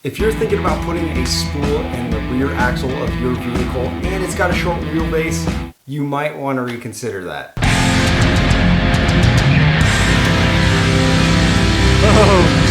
If you're thinking about putting a spool in the rear axle of your vehicle and it's got a short wheelbase, you might want to reconsider that. Oh.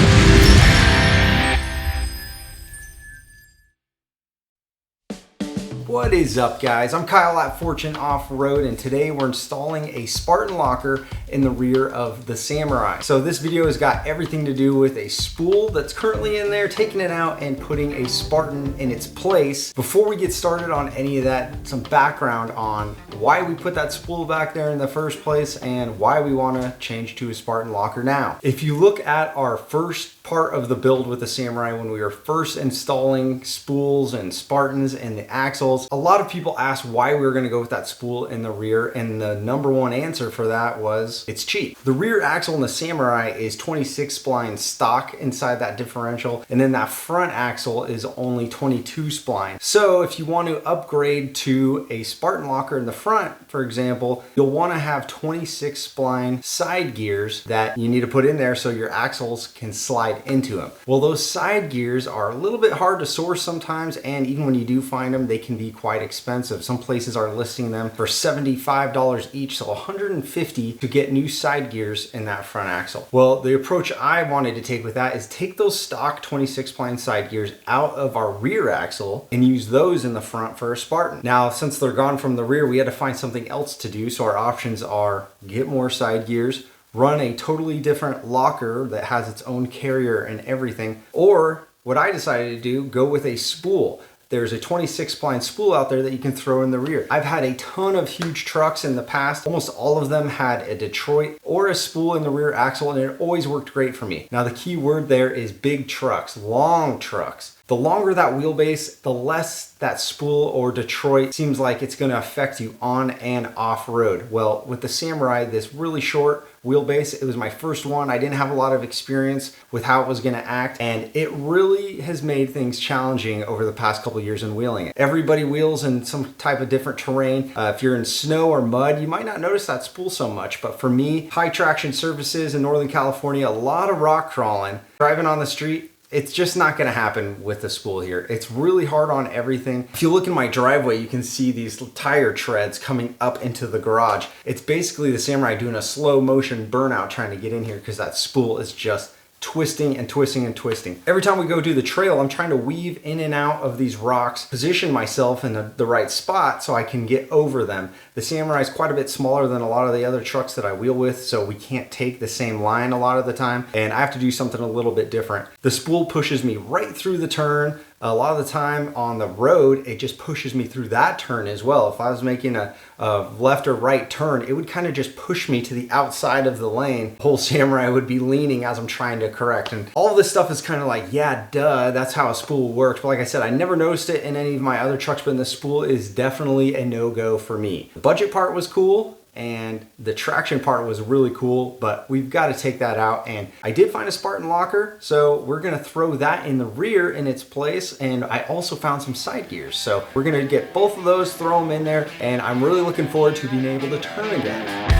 What is up, guys? I'm Kyle at Fortune Off-Road, and today we're installing a Spartan locker in the rear of the Samurai. So this video has got everything to do with a spool that's currently in there, taking it out and putting a Spartan in its place. Before we get started on any of that, some background on why we put that spool back there in the first place and why we want to change to a Spartan locker now. If you look at our first part of the build with the Samurai, when we were first installing spools and Spartans and the axles, a lot of people asked why we were going to go with that spool in the rear, and the number one answer for that was it's cheap. The rear axle in the Samurai is 26 spline stock inside that differential, and then that front axle is only 22 spline. So if you want to upgrade to a Spartan locker in the front, for example, you'll want to have 26 spline side gears that you need to put in there so your axles can slide into them. Well, those side gears are a little bit hard to source sometimes, and even when you do find them, they can be quite expensive. Some places are listing them for $75 each, so $150 to get new side gears in that front axle. Well, the approach I wanted to take with that is take those stock 26 spline side gears out of our rear axle and use those in the front for a Spartan. Now, since they're gone from the rear, we had to find something else to do, so our options are get more side gears, run a totally different locker that has its own carrier and everything, or what I decided to do, go with a spool. There's a 26 spline spool out there that you can throw in the rear. I've had a ton of huge trucks in the past. Almost all of them had a Detroit or a spool in the rear axle, and it always worked great for me. Now the key word there is big trucks, long trucks. The longer that wheelbase, the less that spool or Detroit seems like it's going to affect you on and off road. Well, with the Samurai, this really short wheelbase, it was my first one. I didn't have a lot of experience with how it was going to act, and it really has made things challenging over the past couple of years in wheeling it. Everybody wheels in some type of different terrain. If you're in snow or mud, you might not notice that spool so much, but for me, high traction surfaces in Northern California, a lot of rock crawling, driving on the street, it's just not going to happen with the spool here. It's really hard on everything. If you look in my driveway, you can see these tire treads coming up into the garage. It's basically the Samurai doing a slow motion burnout trying to get in here because that spool is just twisting and twisting and twisting. Every time we go do the trail, I'm trying to weave in and out of these rocks, position myself in the right spot so I can get over them. The Samurai is quite a bit smaller than a lot of the other trucks that I wheel with, so we can't take the same line a lot of the time, and I have to do something a little bit different. The spool pushes me right through the turn. A lot of the time on the road, it just pushes me through that turn as well. If I was making a left or right turn, it would kind of just push me to the outside of the lane. The whole Samurai would be leaning as I'm trying to correct. And all of this stuff is kind of like, yeah, duh, that's how a spool works. But like I said, I never noticed it in any of my other trucks, but the spool is definitely a no-go for me. The budget part was cool, and the traction part was really cool, but we've got to take that out. And I did find a Spartan locker, so we're going to throw that in the rear in its place, and I also found some side gears, so we're going to get both of those, throw them in there, and I'm really looking forward to being able to turn again.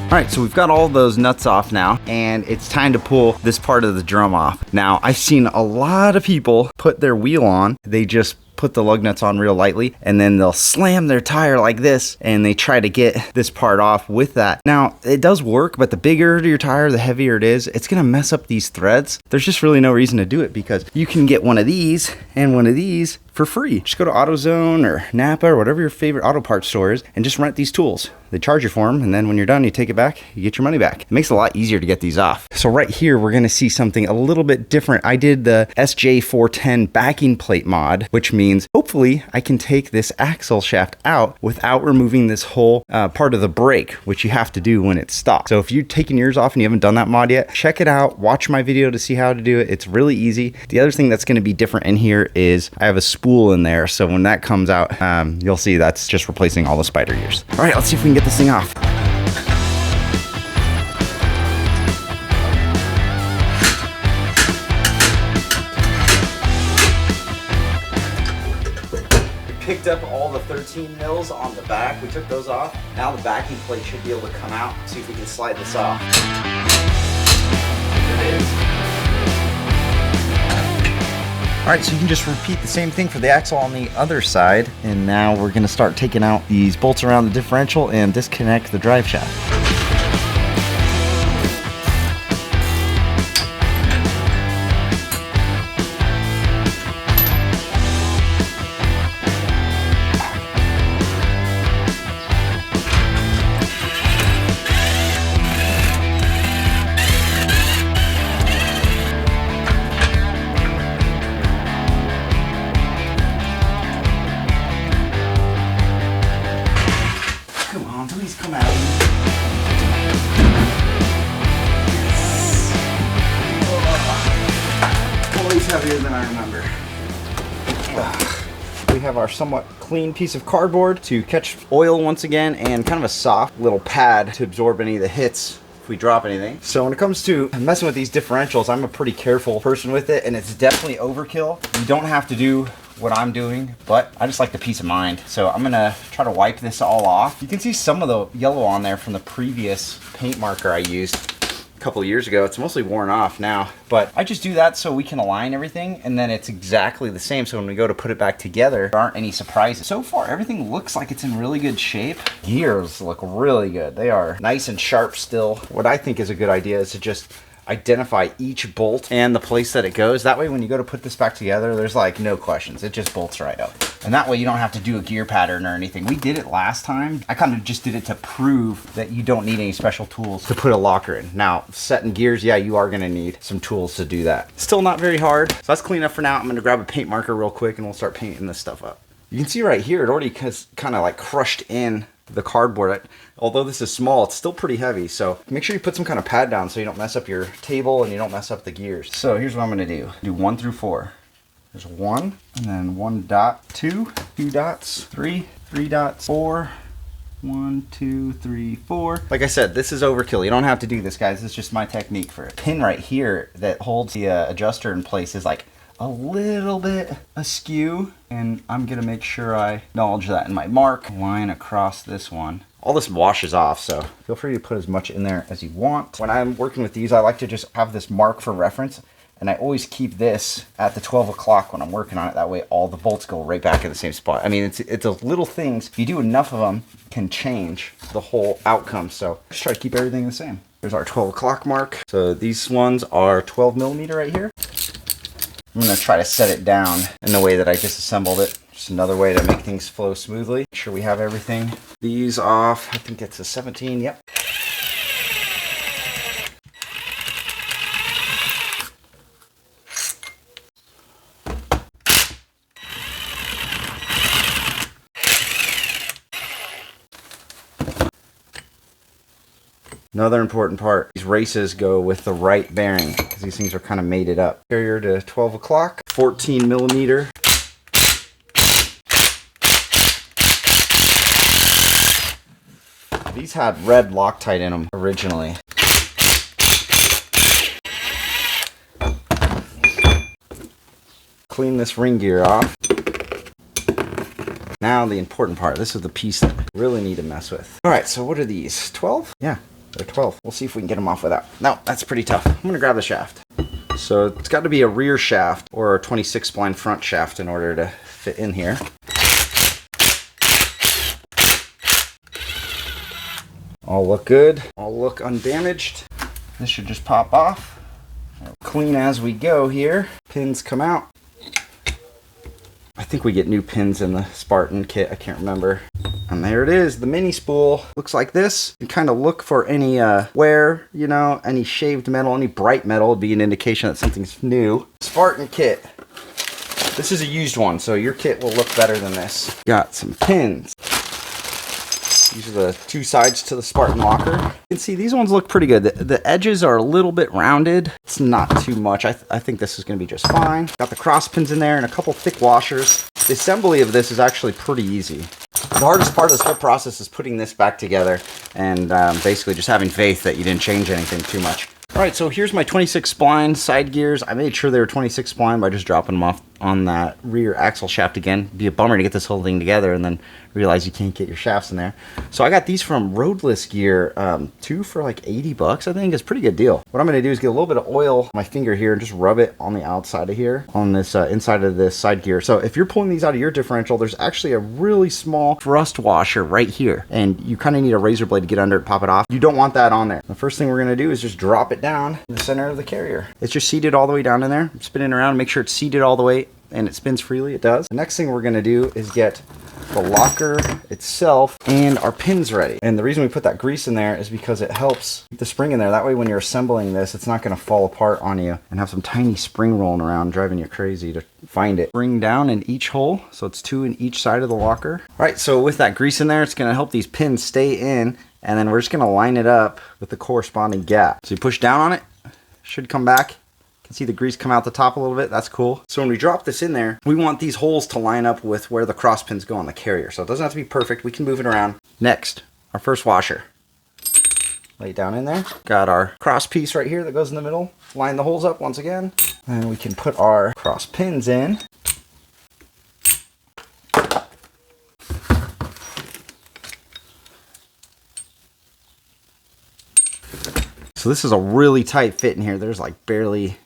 All right, so we've got all those nuts off now, and it's time to pull this part of the drum off. Now, I've seen a lot of people put their wheel on. They just put the lug nuts on real lightly, and then they'll slam their tire like this, and they try to get this part off with that. Now, it does work, but the bigger your tire, the heavier it is, it's gonna mess up these threads. There's just really no reason to do it because you can get one of these and one of these for free. Just go to AutoZone or Napa or whatever your favorite auto parts store is and just rent these tools. They charge you for them, and then when you're done, you take it back, you get your money back. It makes it a lot easier to get these off. So right here, we're gonna see something a little bit different. I did the SJ410 backing plate mod, which means hopefully I can take this axle shaft out without removing this whole part of the brake, which you have to do when it's stock. So if you're taking yours off and you haven't done that mod yet, check it out, watch my video to see how to do it. It's really easy. The other thing that's gonna be different in here is I have a spool in there. So when that comes out, you'll see that's just replacing all the spider gears. All right, let's see if we can get this thing off. Picked up all the 13 mils on the back. We took those off. Now the backing plate should be able to come out. See if we can slide this off. There it is. All right, so you can just repeat the same thing for the axle on the other side. And now we're gonna start taking out these bolts around the differential and disconnect the drive shaft. Please come out. Yes. Always heavier than I remember. We have our somewhat clean piece of cardboard to catch oil once again, and kind of a soft little pad to absorb any of the hits if we drop anything. So when it comes to messing with these differentials, I'm a pretty careful person with it, and it's definitely overkill. You don't have to do what I'm doing, but I just like the peace of mind. So I'm gonna try to wipe this all off. You can see some of the yellow on there from the previous paint marker I used a couple of years ago. It's mostly worn off now, but I just do that so we can align everything, and then it's exactly the same. So when we go to put it back together, there aren't any surprises. So far, everything looks like it's in really good shape. Gears look really good. They are nice and sharp still. What I think is a good idea is to just identify each bolt and the place that it goes. That way when you go to put this back together, there's like no questions. It just bolts right up. And that way you don't have to do a gear pattern or anything. We did it last time. I kind of just did it to prove that you don't need any special tools to put a locker in. Now, setting gears, yeah, you are gonna need some tools to do that. Still not very hard. So that's clean up for now. I'm gonna grab a paint marker real quick and we'll start painting this stuff up. You can see right here, it already kind of like crushed in the cardboard. Although this is small, it's still pretty heavy, so make sure you put some kind of pad down so you don't mess up your table and you don't mess up the gears. So here's what I'm gonna do. Do 1 through 4. There's 1, and then 1 dot, 2 dots, 3 dots, 4, 1, 2, 3, 4. Like I said, this is overkill. You don't have to do this, guys. This is just my technique for it. Pin right here that holds the adjuster in place is like a little bit askew, and I'm gonna make sure I acknowledge that in my mark. Line across this one. All this washes off, so feel free to put as much in there as you want. When I'm working with these, I like to just have this mark for reference, and I always keep this at the 12 o'clock when I'm working on it. That way all the bolts go right back in the same spot. I mean, it's those little things, if you do enough of them, can change the whole outcome. So just try to keep everything the same. There's our 12 o'clock mark. So these ones are 12 millimeter right here. I'm gonna try to set it down in the way that I disassembled it. Just another way to make things flow smoothly. Make sure we have everything. These off, I think it's a 17, yep. Another important part, these races go with the right bearing because these things are kind of mated up. Carrier to 12 o'clock, 14 millimeter. These had red Loctite in them originally. Clean this ring gear off. Now the important part, this is the piece that I really need to mess with. All right, so what are these, 12? Yeah. They're 12. We'll see if we can get them off without. No, that's pretty tough. I'm gonna grab the shaft. So it's got to be a rear shaft or a 26 spline front shaft in order to fit in here. All look good. All look undamaged. This should just pop off. Clean as we go here. Pins come out. I think we get new pins in the Spartan kit. I can't remember. And there it is, the mini spool. Looks like this. You kind of look for any wear, you know, any shaved metal, any bright metal would be an indication that something's new. Spartan kit. This is a used one, so your kit will look better than this. Got some pins. These are the 2 sides to the Spartan locker. You can see these ones look pretty good. The edges are a little bit rounded. It's not too much. I think this is gonna be just fine. Got the cross pins in there and a couple thick washers. The assembly of this is actually pretty easy. The hardest part of this whole process is putting this back together and basically just having faith that you didn't change anything too much. All right, so here's my 26 spline side gears. I made sure they were 26 spline by just dropping them off on that rear axle shaft again. It'd be a bummer to get this whole thing together and then realize you can't get your shafts in there. So I got these from Roadless Gear, 2 for like 80 bucks. I think it's a pretty good deal. What I'm gonna do is get a little bit of oil on my finger here and just rub it on the outside of here, on this inside of this side gear. So if you're pulling these out of your differential, there's actually a really small thrust washer right here. And you kind of need a razor blade to get under it, pop it off. You don't want that on there. The first thing we're gonna do is just drop it down in the center of the carrier. It's just seated all the way down in there. I'm spinning around, make sure it's seated all the way and it spins freely. It does. The next thing we're gonna do is get the locker itself and our pins ready. And the reason we put that grease in there is because it helps keep the spring in there. That way when you're assembling this, it's not gonna fall apart on you and have some tiny spring rolling around driving you crazy to find it. Spring down in each hole, so it's 2 in each side of the locker. All right, so with that grease in there, it's gonna help these pins stay in, and then we're just gonna line it up with the corresponding gap. So you push down on it, should come back. See the grease come out the top a little bit. That's cool. So when we drop this in there, we want these holes to line up with where the cross pins go on the carrier. So it doesn't have to be perfect. We can move it around. Next, our first washer. Lay it down in there. Got our cross piece right here that goes in the middle. Line the holes up once again. And we can put our cross pins in. So this is a really tight fit in here. There's like barely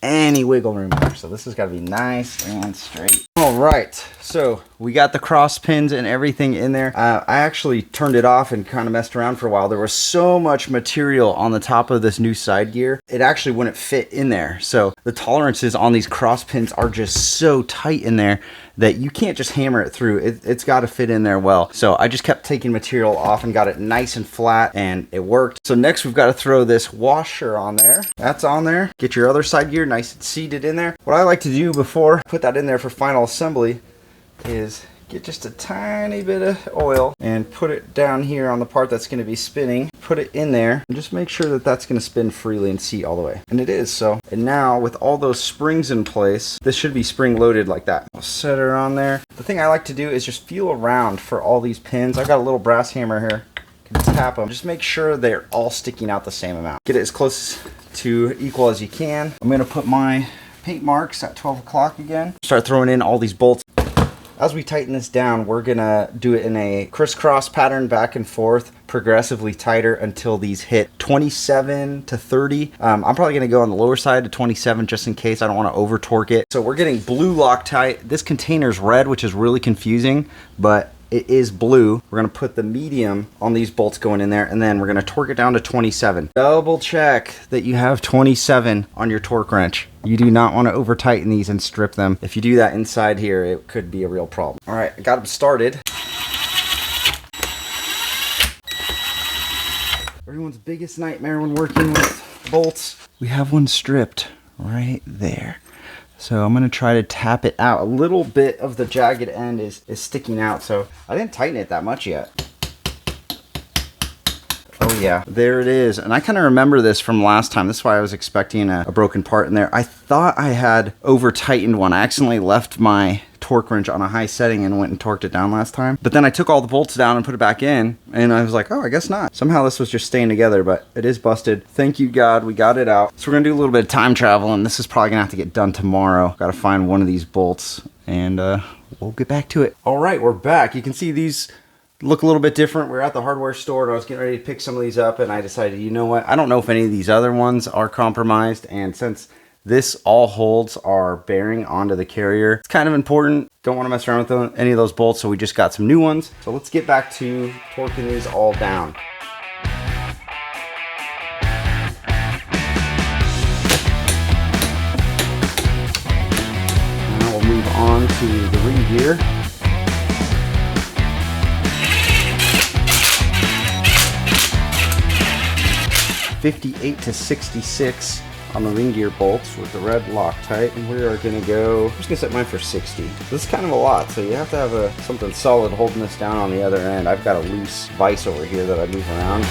any wiggle room there. So this has got to be nice and straight. All right, so we got the cross pins and everything in there. I actually turned it off and kind of messed around for a while. There was so much material on the top of this new side gear, it actually wouldn't fit in there. So the tolerances on these cross pins are just so tight in there that you can't just hammer it through. It's got to fit in there well. So I just kept taking material off and got it nice and flat, and it worked. So next we've got to throw this washer on there. That's on there. Get your other side gear nice and seated in there. What I like to do before I put that in there for final assembly is get just a tiny bit of oil and put it down here on the part that's going to be spinning. Put it in there and just make sure that that's going to spin freely and seat all the way. And it is. So, and now with all those springs in place, this should be spring loaded like that. I'll set her on there. The thing I like to do is just feel around for all these pins. I've got a little brass hammer here. Can tap them. Just make sure they're all sticking out the same amount. Get it as close to equal as you can. I'm going to put my paint marks at 12 o'clock again. Start throwing in all these bolts. As we tighten this down, we're gonna do it in a crisscross pattern back and forth, progressively tighter until these hit 27 to 30. I'm probably gonna go on the lower side to 27 just in case. I don't wanna over torque it. So we're getting blue Loctite. This container's red, which is really confusing, but it is blue. We're gonna put the medium on these bolts going in there, and then we're gonna torque it down to 27. Double check that you have 27 on your torque wrench. You do not want to over tighten these and strip them. If you do that inside here, it could be a real problem. All right, I got them started. Everyone's biggest nightmare when working with bolts. We have one stripped right there. So I'm gonna try to tap it out. A little bit of the jagged end is sticking out, so I didn't tighten it that much yet. Oh yeah, there it is. And I kind of remember this from last time. That's why I was expecting a broken part in there. I thought I had over tightened one. I accidentally left my torque wrench on a high setting and went and torqued it down last time. But then I took all the bolts down and put it back in, and I was like, oh, I guess not. Somehow this was just staying together, but it is busted. Thank you, God, we got it out. So we're gonna do a little bit of time travel, and this is probably gonna have to get done tomorrow. Gotta find one of these bolts, and we'll get back to it. All right, we're back. You can see these look a little bit different. We're at the hardware store, and I was getting ready to pick some of these up, and I decided, you know what? I don't know if any of these other ones are compromised, and since this all holds our bearing onto the carrier, it's kind of important. Don't want to mess around with any of those bolts, so we just got some new ones. So let's get back to torquing these all down. Now we'll move on to the ring gear. .58 to 66 on the ring gear bolts with the red Loctite, and we are going to go, I'm just going to set mine for 60. This is kind of a lot, so you have to have something solid holding this down on the other end. I've got a loose vise over here that I move around.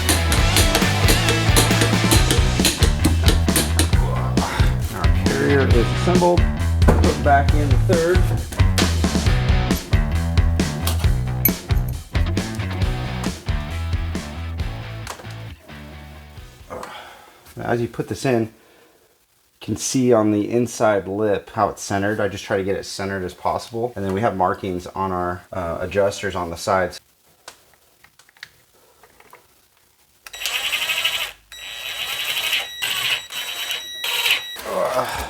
Our carrier is assembled, put back in the third. As you put this in, you can see on the inside lip how it's centered. I just try to get it centered as possible. And then we have markings on our adjusters on the sides.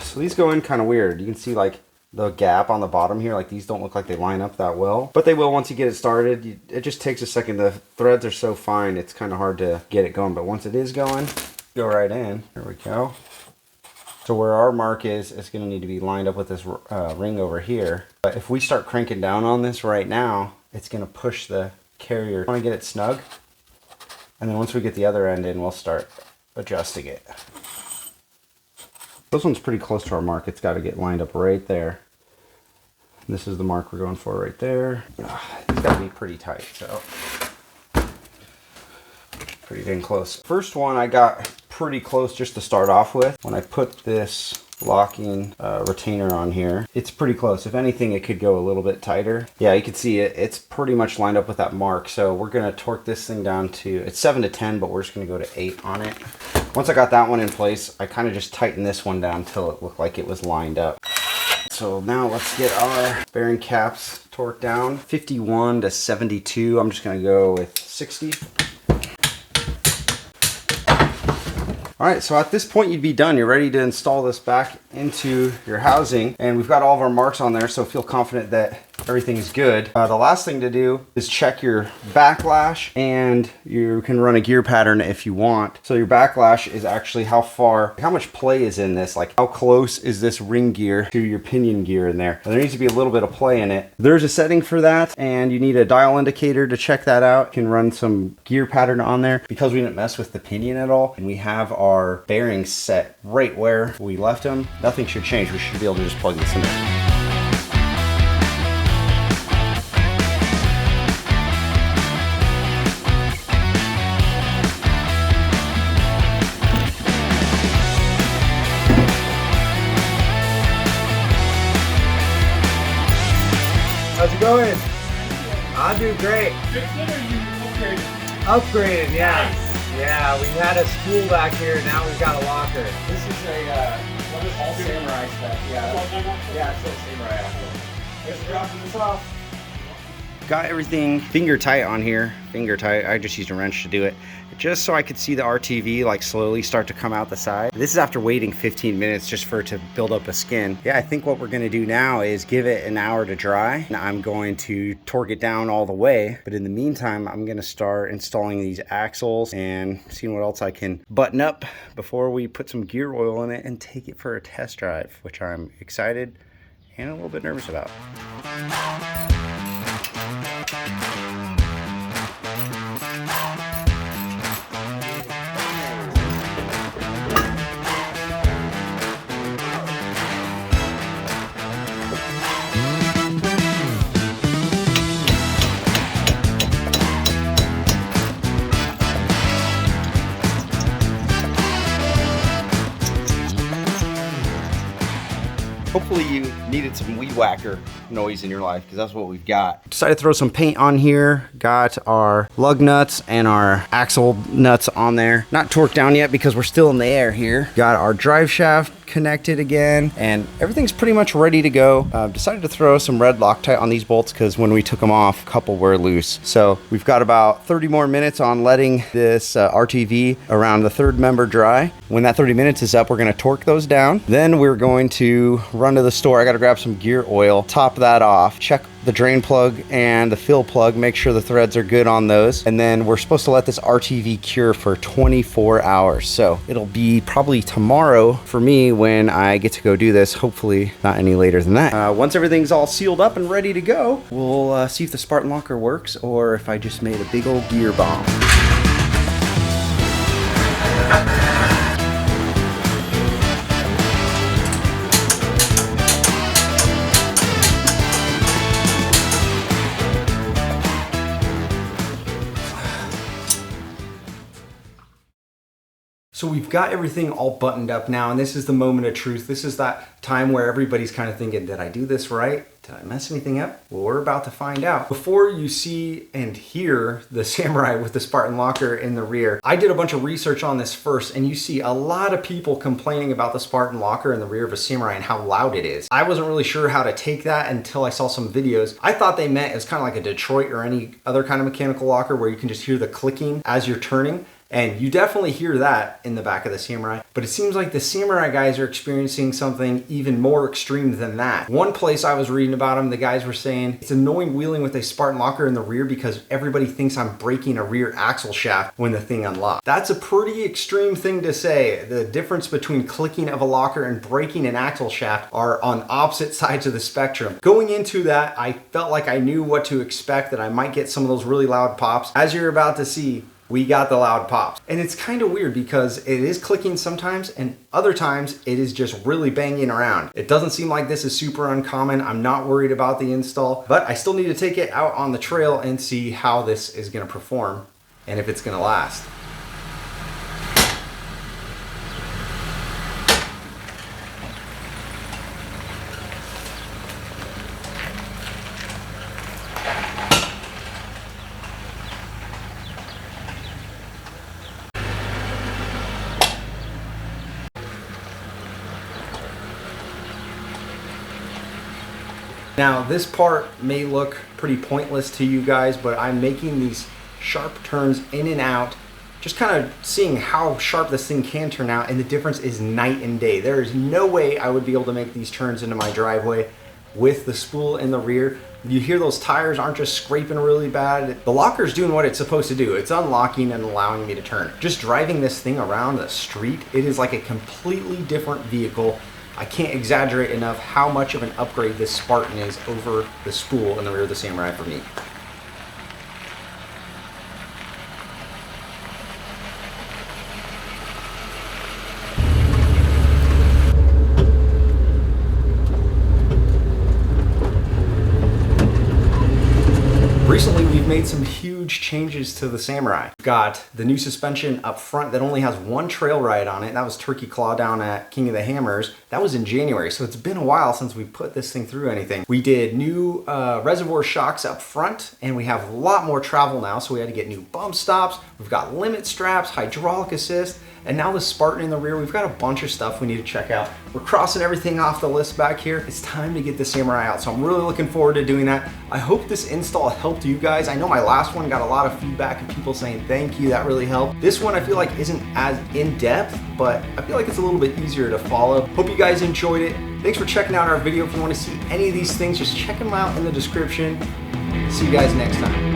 So these go in kind of weird. You can see like the gap on the bottom here, like these don't look like they line up that well, but they will once you get it started. It just takes a second. The threads are so fine, it's kind of hard to get it going, but once it is going, go right in. There we go. So where our mark is, it's going to need to be lined up with this ring over here. But if we start cranking down on this right now, it's going to push the carrier. I want to get it snug, and then once we get the other end in, we'll start adjusting it. This one's pretty close to our mark. It's got to get lined up right there. This is the mark we're going for right there. It's got to be pretty tight, so pretty dang close. First one I got pretty close just to start off with. When I put this locking retainer on here, it's pretty close. If anything, it could go a little bit tighter. Yeah, you can see it's pretty much lined up with that mark. So we're going to torque this thing down to, it's 7 to 10, but we're just going to go to 8 on it. Once I got that one in place, I kind of just tightened this one down until it looked like it was lined up. So now let's get our bearing caps torqued down. 51 to 72. I'm just going to go with 60. All right, so at this point you'd be done. You're ready to install this back into your housing, and we've got all of our marks on there, so feel confident that everything is good. The last thing to do is check your backlash, and you can run a gear pattern if you want. So your backlash is actually how much play is in this, like how close is this ring gear to your pinion gear in there. And there needs to be a little bit of play in it. There's a setting for that, and you need a dial indicator to check that out. You can run some gear pattern on there. Because we didn't mess with the pinion at all, and we have our bearings set right where we left them, nothing should change. We should be able to just plug this in there. How's it going? I'm doing great. Upgraded, yeah. Nice. Yeah, we had a spool back here, now we've got a locker. This is a, what is all samurai stuff, yeah. It's all samurai actually. Thanks for dropping this off. Got everything finger tight on here. Finger tight. I just used a wrench to do it, just so I could see the RTV like slowly start to come out the side. This is after waiting 15 minutes just for it to build up a skin. Yeah, I think what we're gonna do now is give it an hour to dry. And I'm going to torque it down all the way. But in the meantime, I'm gonna start installing these axles and seeing what else I can button up before we put some gear oil in it and take it for a test drive, which I'm excited and a little bit nervous about. Hopefully you needed some weed whacker noise in your life, because that's what we've got. Decided to throw some paint on here. Got our lug nuts and our axle nuts on there. Not torqued down yet because we're still in the air here. Got our drive shaft connected again, and everything's pretty much ready to go. Decided to throw some red Loctite on these bolts because when we took them off, a couple were loose. So we've got about 30 more minutes on letting this RTV around the third member dry. When that 30 minutes is up, we're gonna torque those down. Then we're going to run to the store. I gotta grab some gear oil, top that off, check the drain plug and the fill plug, make sure the threads are good on those. And then we're supposed to let this RTV cure for 24 hours. So it'll be probably tomorrow for me when I get to go do this, hopefully not any later than that. Once everything's all sealed up and ready to go, we'll see if the Spartan locker works or if I just made a big old gear bomb. So we've got everything all buttoned up now, and this is the moment of truth. This is that time where everybody's kind of thinking, did I do this right? Did I mess anything up? Well, we're about to find out. Before you see and hear the Samurai with the Spartan locker in the rear, I did a bunch of research on this first, and you see a lot of people complaining about the Spartan locker in the rear of a Samurai and how loud it is. I wasn't really sure how to take that until I saw some videos. I thought they meant it's kind of like a Detroit or any other kind of mechanical locker where you can just hear the clicking as you're turning. And you definitely hear that in the back of the Samurai, but it seems like the Samurai guys are experiencing something even more extreme than that. One place I was reading about them, the guys were saying, it's annoying wheeling with a Spartan locker in the rear because everybody thinks I'm breaking a rear axle shaft when the thing unlocks. That's a pretty extreme thing to say. The difference between clicking of a locker and breaking an axle shaft are on opposite sides of the spectrum. Going into that, I felt like I knew what to expect, that I might get some of those really loud pops. As you're about to see, we got the loud pops. And it's kind of weird because it is clicking sometimes and other times it is just really banging around. It doesn't seem like this is super uncommon. I'm not worried about the install, but I still need to take it out on the trail and see how this is gonna perform and if it's gonna last. Now, this part may look pretty pointless to you guys, but I'm making these sharp turns in and out, just kind of seeing how sharp this thing can turn out, and the difference is night and day. There is no way I would be able to make these turns into my driveway with the spool in the rear. You hear those tires aren't just scraping really bad. The locker's doing what it's supposed to do. It's unlocking and allowing me to turn. Just driving this thing around the street, it is like a completely different vehicle. I can't exaggerate enough how much of an upgrade this Spartan is over the spool in the rear of the Samurai for me. Recently, we've made some huge changes to the Samurai. We've got the new suspension up front that only has one trail ride on it. That was Turkey Claw down at King of the Hammers. That was in January, so it's been a while since we put this thing through anything. We did new reservoir shocks up front, and we have a lot more travel now, so we had to get new bump stops. We've got limit straps, hydraulic assist, and now the Spartan in the rear. We've got a bunch of stuff we need to check out. We're crossing everything off the list back here. It's time to get the Samurai out, so I'm really looking forward to doing that. I hope this install helped you guys. I know my last one got a lot of feedback and people saying thank you, that really helped. This one I feel like isn't as in-depth, but I feel like it's a little bit easier to follow. Hope you guys enjoyed it. Thanks for checking out our video. If you want to see any of these things, just check them out in the description. See you guys next time.